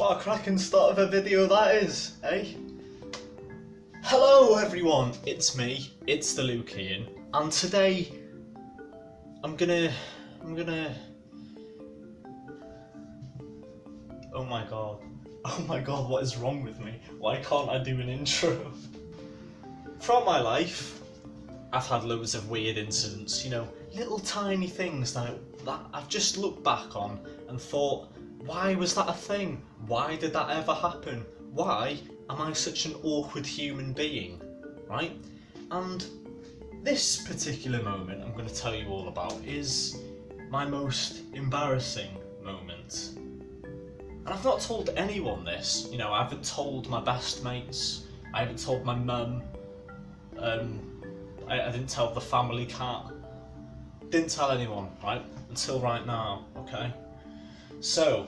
What a cracking start of a video that is, eh? Hello everyone, it's me, it's the Lucian, and today I'm gonna... Oh my god, what is wrong with me? Why can't I do an intro? Throughout my life, I've had loads of weird incidents, you know, little tiny things that I've just looked back on and thought, why was that a thing? Why did that ever happen? Why am I such an awkward human being, right? And this particular moment I'm going to tell you all about is my most embarrassing moment. And I've not told anyone this, you know, I haven't told my best mates, I haven't told my mum, I didn't tell the family cat, didn't tell anyone, right, until right now, okay? So,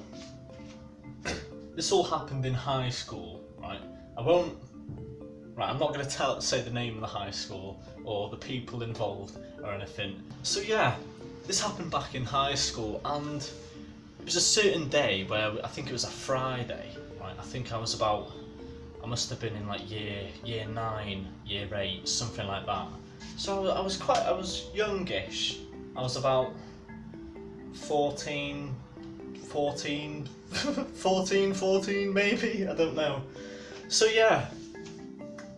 this all happened in high school, right? I'm not going to say the name of the high school or the people involved or anything. So yeah, this happened back in high school, and it was a certain day where I think it was a Friday, right? I think I must have been in like year 9, year 8, something like that. So I was youngish. I was about 14 maybe, I don't know. So yeah,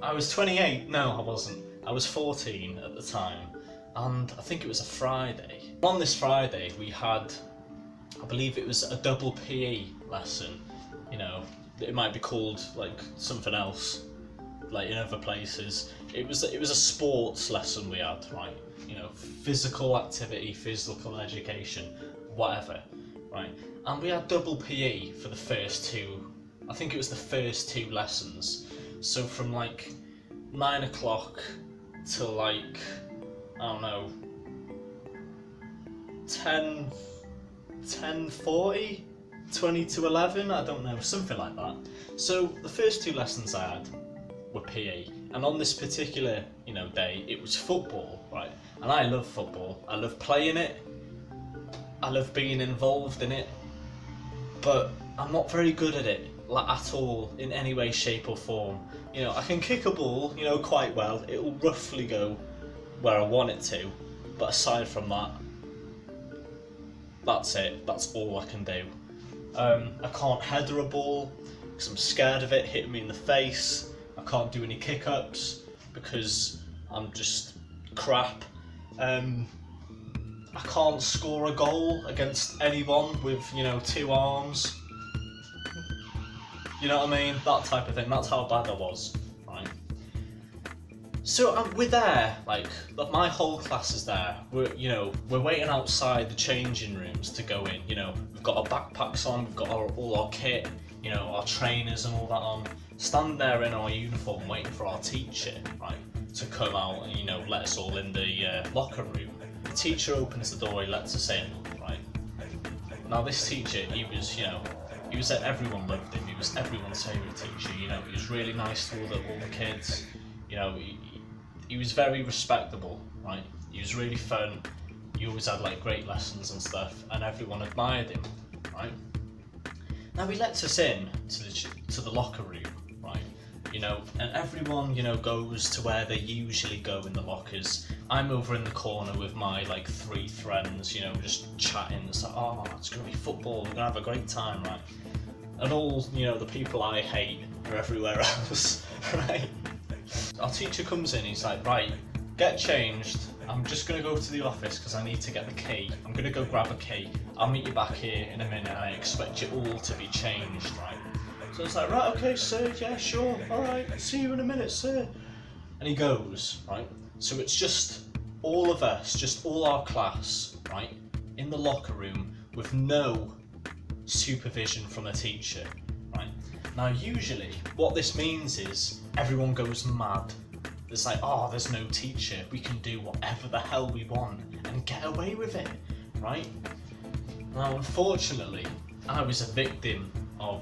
I was 28, no I wasn't, I was 14 at the time, and I think it was a Friday. On this Friday we had, I believe it was a double PE lesson, you know, it might be called like something else, like in other places. It was a sports lesson we had, right, you know, physical activity, physical education, whatever, right, and we had double PE for the first two, I think it was the first 2 lessons, so from like 9 o'clock till like, I don't know, 10:40, 20 to 11, I don't know, something like that. So the first 2 lessons I had were PE, and on this particular, you know, day it was football, right? And I love football, I love playing it, I love being involved in it, but I'm not very good at it, like at all, in any way, shape or form. You know, I can kick a ball, you know, quite well, it'll roughly go where I want it to, but aside from that, that's it, that's all I can do. I can't header a ball because I'm scared of it hitting me in the face. I can't do any kick-ups because I'm just crap. I can't score a goal against anyone with, you know, 2 arms. You know what I mean? That type of thing. That's how bad I was, right? So we're there, like my whole class is there. We're waiting outside the changing rooms to go in. You know, we've got our backpacks on, we've got all our kit, you know, our trainers and all that on. Stand there in our uniform, waiting for our teacher, right, to come out and, you know, let us all in the locker room. The teacher opens the door, he lets us in, right. Now this teacher, everyone loved him. He was everyone's favourite teacher. You know, he was really nice to all the kids. You know, he was very respectable, right? He was really fun. He always had like great lessons and stuff, and everyone admired him, right? Now he lets us in to the locker room, right? You know, and everyone, you know, goes to where they usually go in the lockers. I'm over in the corner with my like 3 friends, you know, just chatting. It's like, oh, it's gonna be football. We're gonna have a great time, right? And all, you know, the people I hate are everywhere else, right? Our teacher comes in, he's like, right, get changed. I'm just going to go to the office because I need to get the key. I'm going to go grab a key. I'll meet you back here in a minute. I expect you all to be changed, right? So it's like, right, okay, sir, yeah, sure, alright, see you in a minute, sir. And he goes, right? So it's just all of us, just all our class, right, in the locker room with no supervision from the teacher, right? Now usually what this means is everyone goes mad. It's like, oh, there's no teacher, we can do whatever the hell we want and get away with it, right? Now unfortunately I was a victim of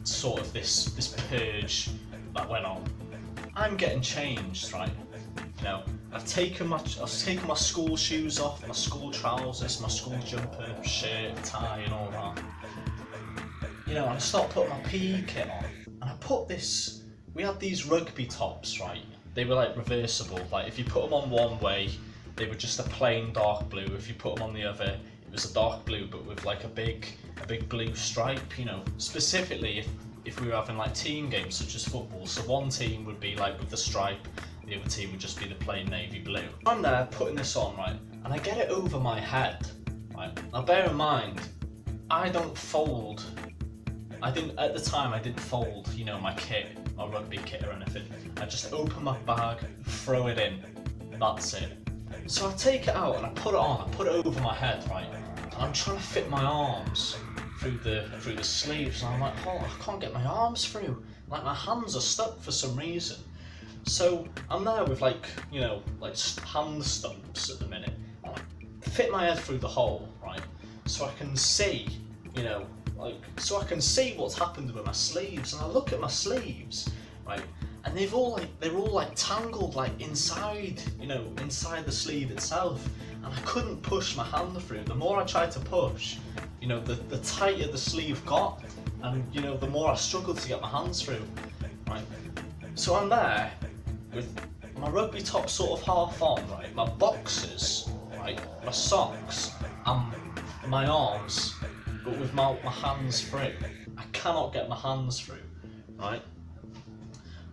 sort of this purge that went on. I'm getting changed, right? You know, I've taken my school shoes off, my school trousers, my school jumper, shirt, tie and all that. I start putting my PE kit on, and I put this. We had these rugby tops, right? They were like reversible. Like if you put them on one way, they were just a plain dark blue. If you put them on the other, it was a dark blue, but with like a big blue stripe. Specifically if we were having like team games such as football. So one team would be like with the stripe, the other team would just be the plain navy blue. I'm there putting this on, right, and I get it over my head. Right. Now bear in mind, I don't fold. I didn't at the time. I didn't fold, my kit, my rugby kit or anything. I just open my bag, throw it in. That's it. So I take it out and I put it on. I put it over my head, right? And I'm trying to fit my arms through the sleeves, and I'm like, oh, I can't get my arms through. Like my hands are stuck for some reason. So I'm there with like hand stumps at the minute. And I fit my head through the hole, right? So I can see, so I can see what's happened with my sleeves, and I look at my sleeves, right, and they're all like tangled like inside the sleeve itself, and I couldn't push my hand through. The more I tried to push, the tighter the sleeve got, and the more I struggled to get my hands through, right. So I'm there with my rugby top sort of half on, right, my boxers, right, my socks, and my arms, but with my hands through. I cannot get my hands through, right?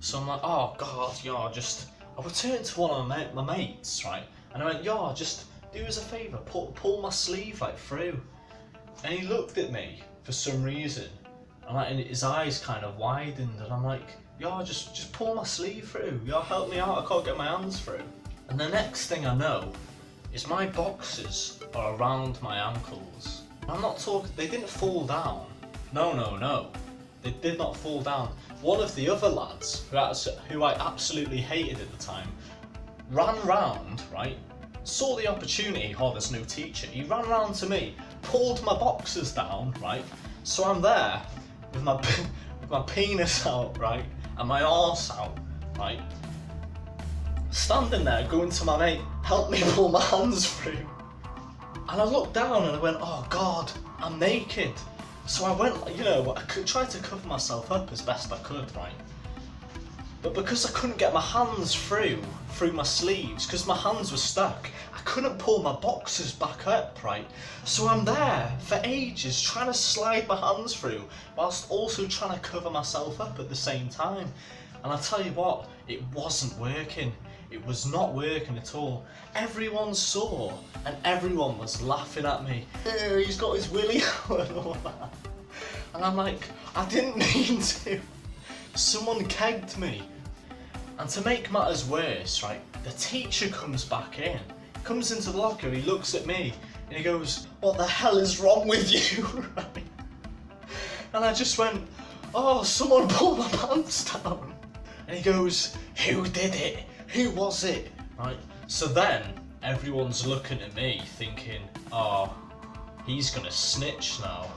So I'm like, oh God, I would turn to one of my mates, right? And I went, just do us a favour, pull my sleeve like through. And he looked at me for some reason, and his eyes kind of widened, and I'm like, just pull my sleeve through. Help me out, I can't get my hands through. And the next thing I know is my boxers are around my ankles. I'm not talking, they didn't fall down. No. They did not fall down. One of the other lads, who I absolutely hated at the time, ran round, right? Saw the opportunity, there's no teacher. He ran round to me, pulled my boxers down, right? So I'm there with my penis out, right? And my arse out, right? Standing there, going to my mate, help me pull my hands through. And I looked down and I went, oh God, I'm naked. So I went, I tried to cover myself up as best I could, right? But because I couldn't get my hands through my sleeves, because my hands were stuck, I couldn't pull my boxers back up, right? So I'm there for ages trying to slide my hands through, whilst also trying to cover myself up at the same time. And I tell you what, it wasn't working. It was not working at all. Everyone saw, and everyone was laughing at me. He's got his willy out and all that. And I'm like, I didn't mean to. Someone kegged me. And to make matters worse, right, the teacher comes back in, comes into the locker, he looks at me, and he goes, what the hell is wrong with you? Right? And I just went, oh, someone pulled my pants down. And he goes, who did it? Who was it? Right? So then everyone's looking at me thinking, oh, he's gonna snitch now.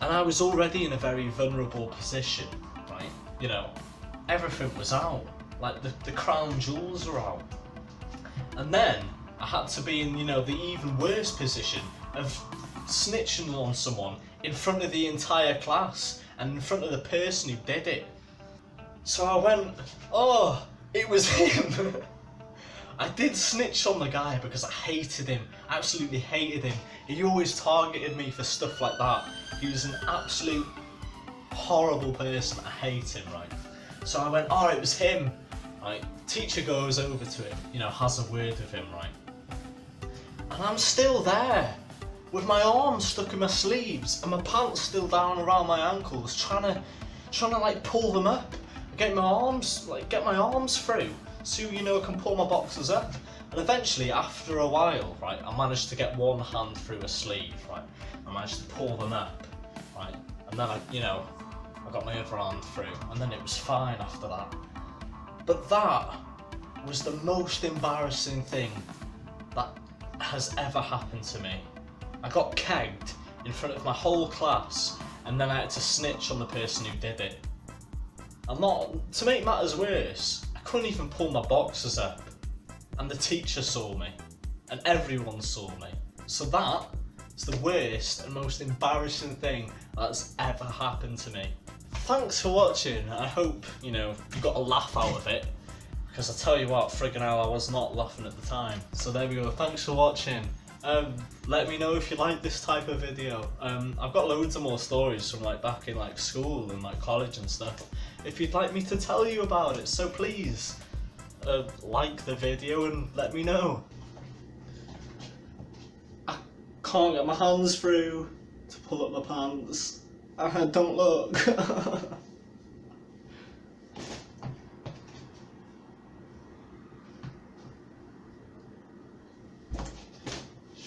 And I was already in a very vulnerable position, right? Everything was out. Like the crown jewels were out. And then I had to be in, the even worse position of snitching on someone in front of the entire class and in front of the person who did it. So I went, oh, it was him. I did snitch on the guy because I hated him, absolutely hated him. He always targeted me for stuff like that. He was an absolute horrible person. I hate him, right? So I went, oh, it was him, right? Teacher goes over to him, has a word with him, right? And I'm still there, with my arms stuck in my sleeves and my pants still down around my ankles, trying to like pull them up, get my arms through, so I can pull my boxers up. And eventually, after a while, right, I managed to get one hand through a sleeve, right? I managed to pull them up, right? And then I got my other hand through, and then it was fine after that. But that was the most embarrassing thing that has ever happened to me. I got kegged in front of my whole class, and then I had to snitch on the person who did it. To make matters worse, I couldn't even pull my boxers up, and the teacher saw me, and everyone saw me. So that is the worst and most embarrassing thing that's ever happened to me. Thanks for watching. I hope, you know, you got a laugh out of it. Because I tell you what, friggin' hell, I was not laughing at the time. So there we go, thanks for watching. Let me know if you like this type of video. I've got loads of more stories from like back in like school and like college and stuff. If you'd like me to tell you about it, so please like the video and let me know. I can't get my hands through to pull up my pants. Don't look.